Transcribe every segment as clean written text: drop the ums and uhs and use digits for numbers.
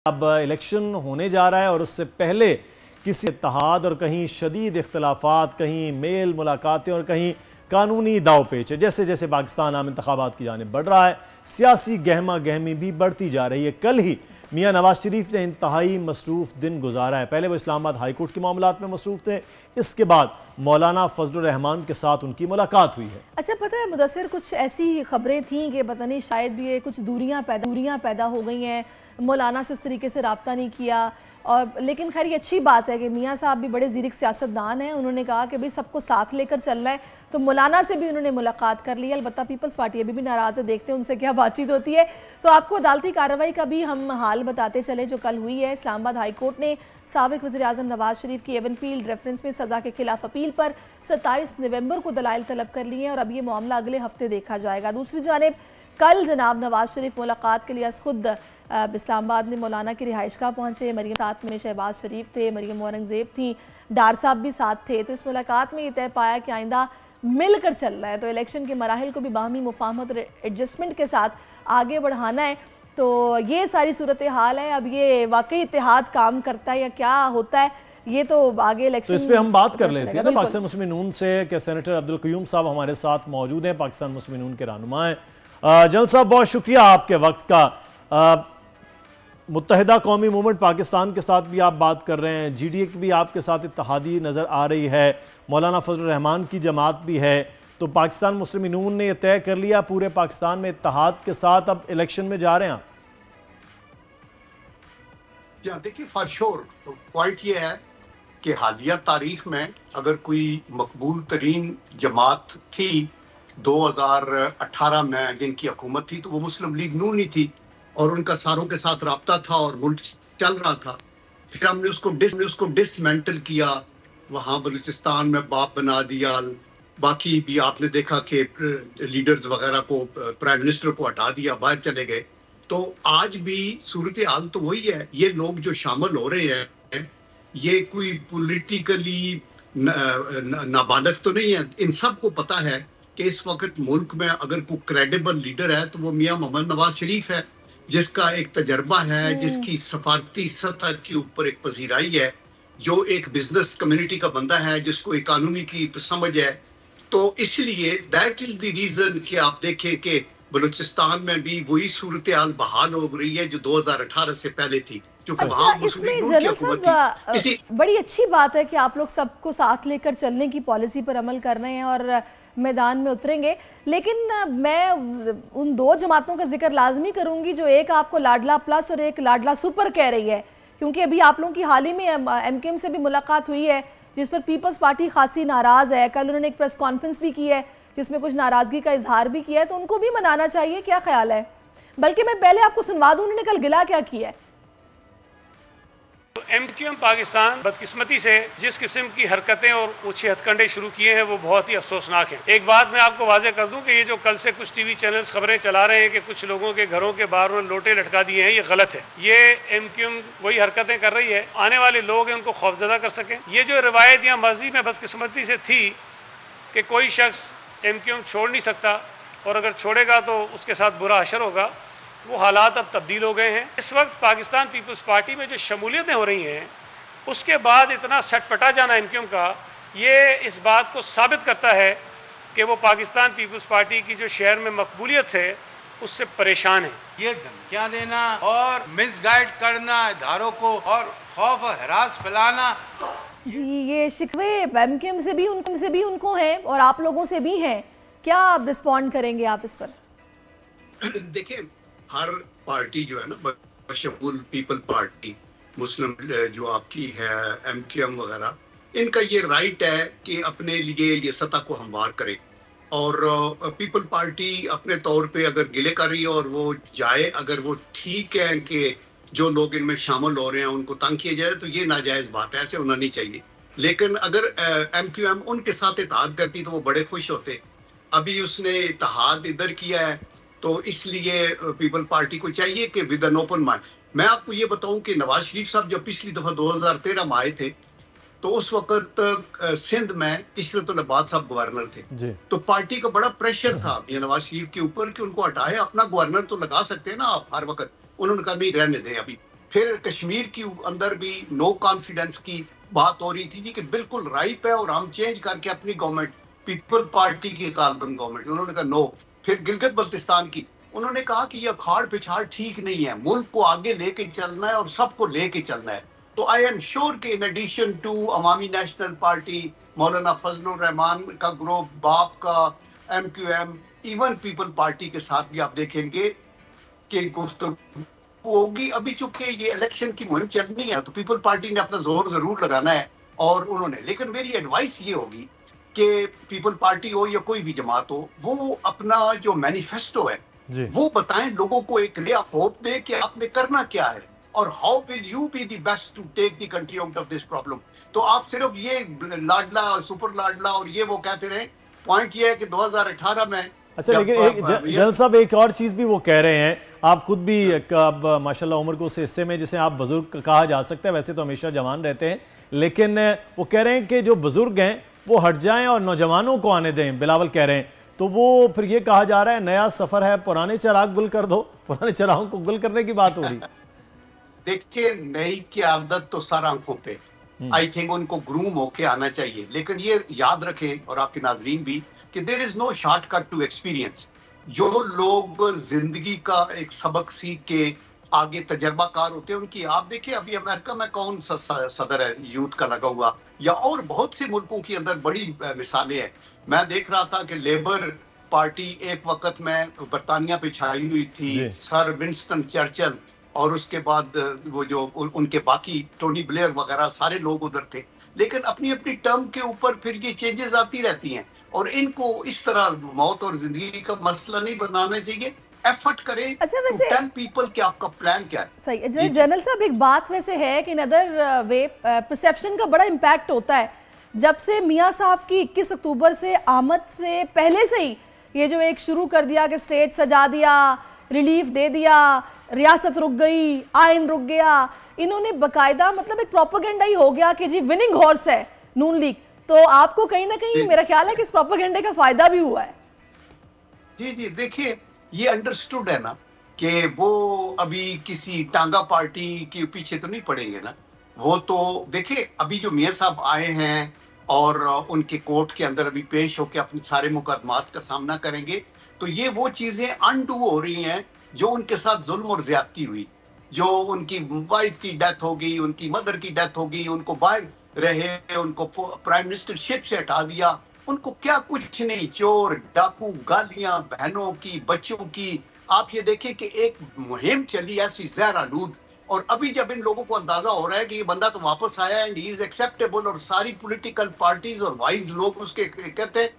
अब इलेक्शन होने जा रहा है और उससे पहले किसी इत्तेहाद और कहीं शदीद इख्तलाफात, कहीं मेल मुलाकातें और कहीं कानूनी दाव पेच है। जैसे जैसे पाकिस्तान आम इंतखाबात की जानिब बढ़ रहा है, सियासी गहमा गहमी भी बढ़ती जा रही है। कल ही मियाँ नवाज शरीफ ने इंतहाई मसरूफ़ दिन गुजारा है। पहले वो इस्लामाबाद हाई कोर्ट के मामलात में मसरूफ़ थे, इसके बाद मौलाना फजलुर रहमान के साथ उनकी मुलाकात हुई है। अच्छा, पता है मुदस्सिर, कुछ ऐसी खबरें थीं कि पता नहीं शायद ये कुछ दूरियां पैदा हो गई हैं, मौलाना से उस तरीके से रब्ता नहीं किया। और लेकिन खैर ये अच्छी बात है कि मियाँ साहब भी बड़े ज़ीरक सियासतदान हैं। उन्होंने कहा कि भाई सबको साथ लेकर चलना है, तो मौलाना से भी उन्होंने मुलाकात कर ली। अलबत्ता पीपल्स पार्टी अभी भी नाराज़ है, देखते हैं उनसे क्या बातचीत होती है। तो आपको अदालती कार्रवाई का भी हम हाल बताते चले जो कल हुई है। इस्लामाबाद हाई कोर्ट ने साबिक वज़ीर-ए-आज़म नवाज शरीफ की एवनफील्ड रेफरेंस में सज़ा के खिलाफ अपील पर 27 नवंबर को दलाइल तलब कर लिए हैं और अब ये मामला अगले हफ्ते देखा जाएगा। दूसरी जानिब कल जनाब नवाज शरीफ मुलाकात के लिए खुद इस्लामाबाद में मौलाना की रिहाइशगाह पहुंचे। मरीम साथ में शहबाज शरीफ थे, मरीम औरंगज़ेब थी, डार साहब भी साथ थे। तो इस मुलाकात में ये तय पाया कि आइंदा मिलकर चल रहा है, तो इलेक्शन के मराहिल को भी बाहमी मुफाहमत और एडजस्टमेंट के साथ आगे बढ़ाना है। तो ये सारी सूरत हाल है। अब ये वाकई इत्तेहाद काम करता है या क्या होता है, ये तो आगे इलेक्शन, तो इस पे हम बात कर लेते हैं ना पाकिस्तान मुस्लिम नून से कि सेनेटर अब्दुल क़य्यूम साहब हमारे साथ मौजूद हैं, पाकिस्तान मुस्लिम नून के रहनुमा हैं। जनरल साहब, बहुत शुक्रिया आपके वक्त का। मुत्तहिदा कौमी मूवमेंट पाकिस्तान के साथ भी आप बात कर रहे हैं, GDA की भी आपके साथ इत्तेहादी नज़र आ रही है, मौलाना फजलुर रहमान की जमात भी है। तो पाकिस्तान मुस्लिम नून ने यह तय कर लिया पूरे पाकिस्तान में इत्तेहाद के साथ अब इलेक्शन में जा रहे हैं। देखिए, फॉर श्योर पॉइंट ये है कि हालिया तारीख में अगर कोई मकबूल तरीन जमात थी 2018 में जिनकी हुकूमत थी, तो वो मुस्लिम लीग नून ही थी और उनका सारों के साथ राब्ता था और मुल्क चल रहा था। फिर हमने उसको डिसमेंटल किया, वहां बलूचिस्तान में बाप बना दिया। बाकी भी आपने देखा कि लीडर्स वगैरह को, प्राइम मिनिस्टर को हटा दिया, बाहर चले गए। तो आज भी सूरत हाल तो वही है। ये लोग जो शामिल हो रहे हैं, ये कोई पॉलिटिकली नाबालिग तो नहीं है। इन सब को पता है कि इस वक्त मुल्क में अगर कोई क्रेडिबल लीडर है तो वो मियां मोहम्मद नवाज शरीफ है, जिसका एक तजर्बा है, जिसकी सफारती सतह के ऊपर एक पजीराई है, जो एक बिजनेस कम्युनिटी का बंदा है, जिसको इकानमी की समझ है। तो इसलिए दैट इज द रीजन कि आप देखें कि बलूचिस्तान में भी वही सूरत हाल बहाल हो रही है जो 2018 से पहले थी। अच्छा, इसमें जनरल साहब बड़ी अच्छी बात है कि आप लोग सबको साथ लेकर चलने की पॉलिसी पर अमल कर रहे हैं और मैदान में उतरेंगे। लेकिन मैं उन दो जमातों का जिक्र लाजमी करूंगी जो एक आपको लाडला प्लस और एक लाडला सुपर कह रही है, क्योंकि अभी आप लोगों की हाल ही में MKM से भी मुलाकात हुई है जिस पर पीपल्स पार्टी खासी नाराज़ है। कल उन्होंने एक प्रेस कॉन्फ्रेंस भी की है जिसमें कुछ नाराज़गी का इजहार भी किया है, तो उनको भी मनाना चाहिए। क्या ख्याल है? बल्कि मैं पहले आपको सुनवा दूं उन्होंने कल गिला क्या किया है। MKM पाकिस्तान बदकिस्मती से जिस किस्म की हरकतें और ऊंचे हथकंडे शुरू किए हैं वो बहुत ही अफसोसनाक हैं। एक बात मैं आपको वाजे कर दूं कि ये जो कल से कुछ TV चैनल्स खबरें चला रहे हैं कि कुछ लोगों के घरों के बाहर उन्होंने लोटे लटका दिए हैं, ये गलत है। ये MKM वही हरकतें कर रही है, आने वाले लोग हैं उनको खौफजदा कर सकें। ये जो रिवायत या माजी में बदकिस्मती से थी कि कोई शख्स MKM छोड़ नहीं सकता और अगर छोड़ेगा तो उसके साथ बुरा असर होगा, वो हालात अब तब्दील हो गए हैं। इस वक्त पाकिस्तान पीपल्स पार्टी में जो शमूलियतें हो रही हैं, उसके बाद इतना सटपटा जाना MKM का, ये इस बात को साबित करता है कि वो पाकिस्तान पीपल्स पार्टी की जो शहर में मकबूलियत है उससे परेशान है। ये धमकियाँ देना और मिसगाइड करना इदारों को और खौफ और हरास फैलाना, जी ये शिकवे MKM से भी उनको हैं और आप लोगों से भी हैं। क्या आप रिस्पॉन्ड करेंगे आप इस पर? देखिए, हर पार्टी जो है ना, बशमूल पीपल पार्टी, मुस्लिम जो आपकी है, MKM वगैरह, इनका ये राइट है कि अपने लिए ये सतह को हमवार करे। और पीपल पार्टी अपने तौर पे अगर गिले कर रही है और वो जाए, अगर वो ठीक है कि जो लोग इनमें शामिल हो रहे हैं उनको तंग किया जाए, तो ये नाजायज़ बात है, ऐसे होना नहीं चाहिए। लेकिन अगर MKM उनके साथ इत्तेहाद करती तो वो बड़े खुश होते। अभी उसने इत्तेहाद इधर किया है, तो इसलिए पीपल पार्टी को चाहिए कि विद एन ओपन माइंड। मैं आपको ये बताऊं कि नवाज शरीफ साहब जब पिछली दफा 2013 में आए थे, तो उस वक्त सिंध में इशरतुल अब्बाद साहब गवर्नर थे। तो पार्टी का बड़ा प्रेशर था नवाज शरीफ के ऊपर कि उनको हटाए, अपना गवर्नर तो लगा सकते हैं ना आप हर वक्त। उन्होंने कहा नहीं, रहने दें अभी। फिर कश्मीर की अंदर भी नो कॉन्फिडेंस की बात हो रही थी जी कि बिल्कुल राइप है और हम चेंज करके अपनी गवर्नमेंट, पीपल पार्टी की तालिबान गवर्नमेंट, उन्होंने कहा नो। फिर गिलगित बल्तिस्तान की, उन्होंने कहा कि ये अखाड़ पिछाड़ ठीक नहीं है, मुल्क को आगे लेके चलना है और सबको लेके चलना है। तो आई एम श्योर कि in addition to Awami National Party, Maulana Fazlur Rahman का ग्रुप, बाप का, MQM, इवन पीपल पार्टी के साथ भी आप देखेंगे कि गुफ्तगू होगी। अभी चूंकि ये इलेक्शन की मुहिम चलनी है तो पीपल पार्टी ने अपना जोर जरूर लगाना है और उन्होंने, लेकिन मेरी एडवाइस ये होगी कि पीपल पार्टी हो या कोई भी जमात हो, वो अपना जो मैनिफेस्टो है वो बताएं लोगों को, एक रे ऑफ होप दे कि आपने करना क्या है और how will you be the best to take the country out of this problem. तो आप सिर्फ ये लाडला और सुपर लाडला और ये वो कहते रहे, पॉइंट ये है कि 2018 में। अच्छा, लेकिन जनरल साहब एक और चीज भी वो कह रहे हैं, आप खुद भी माशाल्लाह उम्र को उस हिस्से में जिसे आप बुजुर्ग कहा जा सकता है, वैसे तो हमेशा जवान रहते हैं, लेकिन वो कह रहे हैं कि जो बुजुर्ग हैं वो हट जाएं और नौजवानों को आने दें, बिलावल कह रहे हैं। तो वो फिर ये कहा जा रहा है नया सफर है, पुराने चिराग गुल कर दो, पुराने चिरागों को गुल करने की बात हो रही। देखिए, नई की आदत तो सर आंखों पे, आई थिंक उनको ग्रूम होके आना चाहिए, लेकिन ये याद रखें और आपके नाजरीन भी कि there is no shortcut to experience. जो लोग जिंदगी का एक सबक सीख के आगे तजर्बाकार होते हैं उनकी, आप देखिए अभी अमेरिका में कौन सा सदर है यूथ का लगा हुआ, या और बहुत से मुल्कों के अंदर बड़ी मिसालें हैं। मैं देख रहा था कि लेबर पार्टी एक वक्त में बरतानिया पे छाई हुई थी, सर विंस्टन चर्चिल और उसके बाद वो जो उनके बाकी टोनी ब्लेयर वगैरह सारे लोग उधर थे, लेकिन अपनी अपनी टर्म के ऊपर फिर ये चेंजेस आती रहती हैं और इनको इस तरह मौत और जिंदगी का मसला नहीं बनाना चाहिए। एफर्ट करें। अच्छा, वैसे टेल पीपल कि आपका प्लान क्या है। सही है जनरल साहब, एक बात वैसे है कि नदर वे परसेप्शन का बड़ा इम्पैक्ट होता है जब से मियाँ साहब की 21 अक्टूबर से आमद से पहले से ही ये जो एक शुरू कर दिया कि स्टेज सजा दिया, रिलीफ दे दिया, रियासत रुक गई, आइन रुक गया, इन्होंने बकायदा मतलब एक प्रोपेगेंडा ही हो गया कि जी विनिंग हॉर्स है नून लीग। तो आपको कहीं ना कहीं मेरा ख्याल है कि इस प्रोपेगेंडे का फायदा भी हुआ है। जी जी, देखिए ये अंडरस्टूड है ना कि वो अभी किसी टांगा पार्टी के पीछे तो नहीं पड़ेंगे ना। वो तो देखिए अभी जो मियाँ साहब आए हैं और उनके कोर्ट के अंदर अभी पेश होकर अपने सारे मुकदमात का सामना करेंगे, तो ये वो चीजें अनडू हो रही हैं जो उनके साथ जुल्म और ज्यादती हुई, जो उनकी वाइफ की डेथ हो गई, उनकी मदर की डेथ हो गई, उनको बाहर रहे, उनको प्राइम मिनिस्टरशिप से हटा दिया, उनको क्या कुछ नहीं, चोर डाकू, गालियां बहनों की, बच्चों की। आप ये देखें कि एक मुहिम चली ऐसी जहर आलूद, और अभी जब इन लोगों को अंदाजा हो रहा है कि ये बंदा तो वापस आया एंड ही इज एक्सेप्टेबल और सारी पॉलिटिकल पार्टीज और वाइज लोग उसके कहते हैं,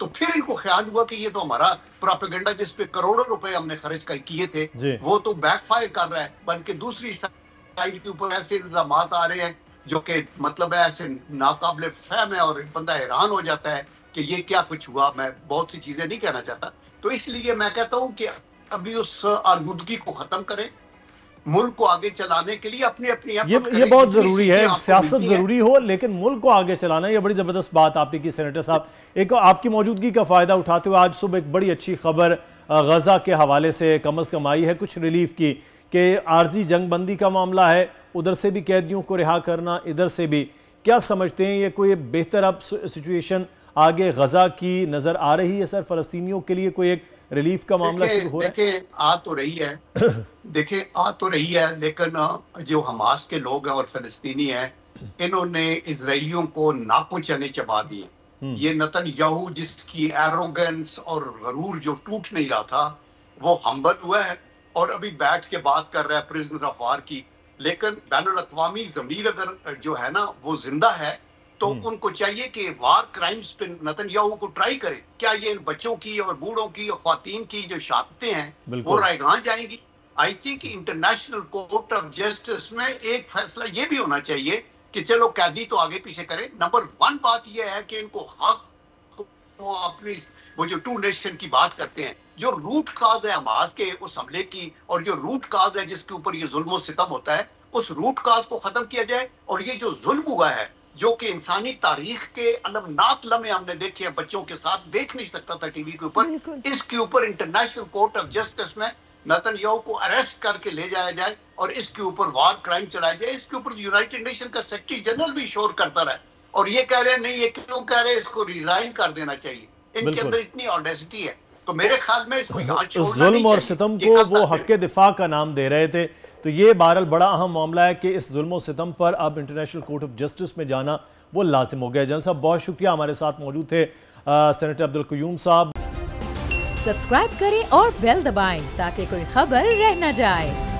तो फिर इनको ख्याल हुआ कि ये तो हमारा प्रोपेगेंडा जिस पे करोड़ों रुपए हमने खर्च किए थे वो तो बैकफायर कर रहा है, बल्कि दूसरी साइड के ऊपर ऐसे इल्जाम आ रहे हैं जो कि मतलब है ऐसे नाकाबिले फहम है और बंदा हैरान हो जाता है कि ये क्या कुछ हुआ। मैं बहुत सी चीजें नहीं कहना चाहता, तो इसलिए मैं कहता हूं कि अभी उस आलूदगी को खत्म करें, मुल्क को आगे चलाने के लिए अपनी अपनी ये बहुत जरूरी है। सियासत जरूरी हो लेकिन मुल्क को आगे चलाना, ये बड़ी जबरदस्त बात आपने की सेनेटर साहब। एक आपकी मौजूदगी का फायदा उठाते हुए आज सुबह एक बड़ी अच्छी खबर गजा के हवाले से कम अज कम आई है, कुछ रिलीफ की, कि आर्जी जंगबंदी का मामला है, उधर से भी कैदियों को रिहा करना, इधर से भी। क्या समझते हैं ये कोई बेहतर अब सिचुएशन आगे गजा की नजर आ रही है सर? फलस्तीनियों के लिए कोई एक रिलीफ का मामला शुरू हो रहा है? देखिए आ तो रही है देखिए आ तो रही है, लेकिन जो हमास के लोग हैं और फलस्तीनी हैं, इन्होंने इजराइलियों को नाकों चने चबा दिए। ये नेतन्याहू जिसकी एरोगेंस और गरूर जो टूट नहीं रहा था वो हम्बल हुआ है और अभी बैठ के बात कर रहा है प्रिजनर ऑफ वार की। लेकिन बैनुल अक़वामी ज़मीर अगर जो है ना वो जिंदा है तो उनको चाहिए कि वार क्राइम्स पे नेतन्याहू को ट्राई करें। क्या ये इन बच्चों की और बूढ़ों की और ख्वातीन की जो शहादतें हैं वो रायगां जाएंगी? I think international court of justice में एक फैसला ये भी होना चाहिए कि चलो कैदी तो आगे पीछे करें। नंबर 1 बात ये है कि इनको हक को अपनी वो जो 2 नेशन की बात करते हैं, जो रूट काज है हमास के उस हमले की और जो रूट काज है जिसके ऊपर ये जुल्म सितम होता है, उस रूट काज को खत्म किया जाए। और ये जो जुल्म हुआ है जो कि इंसानी तारीख के अलमनाक लम्हे हमने देखे हैं, बच्चों के साथ देख नहीं सकता था टीवी के ऊपर, इसके ऊपर इंटरनेशनल कोर्ट ऑफ जस्टिस में नेतन्याहू को अरेस्ट करके ले जाया जाए और इसके ऊपर वार क्राइम चलाया जाए। इसके ऊपर यूनाइटेड नेशन का सेक्रेटरी जनरल भी शोर करता रहा और ये कह रहे हैं नहीं, ये क्यों कह रहे हैं इसको रिजाइन कर देना चाहिए। इनके अंदर इतनी ऑडेसिटी है, तो मेरे ख्याल में इसको यहाँ छोड़ना जुल्म और सितम को वो हक़ दिफा का नाम दे रहे थे। तो ये बहरहाल बड़ा अहम मामला है कि इस जुल्म और सितम पर अब इंटरनेशनल कोर्ट ऑफ जस्टिस में जाना वो लाजिम हो गया। जनरल साहब बहुत शुक्रिया, हमारे साथ मौजूद थे सेनेटर अब्दुल क़य्यूम साहब। सब्सक्राइब करें और बेल दबाएं ताकि कोई खबर रह न जाए।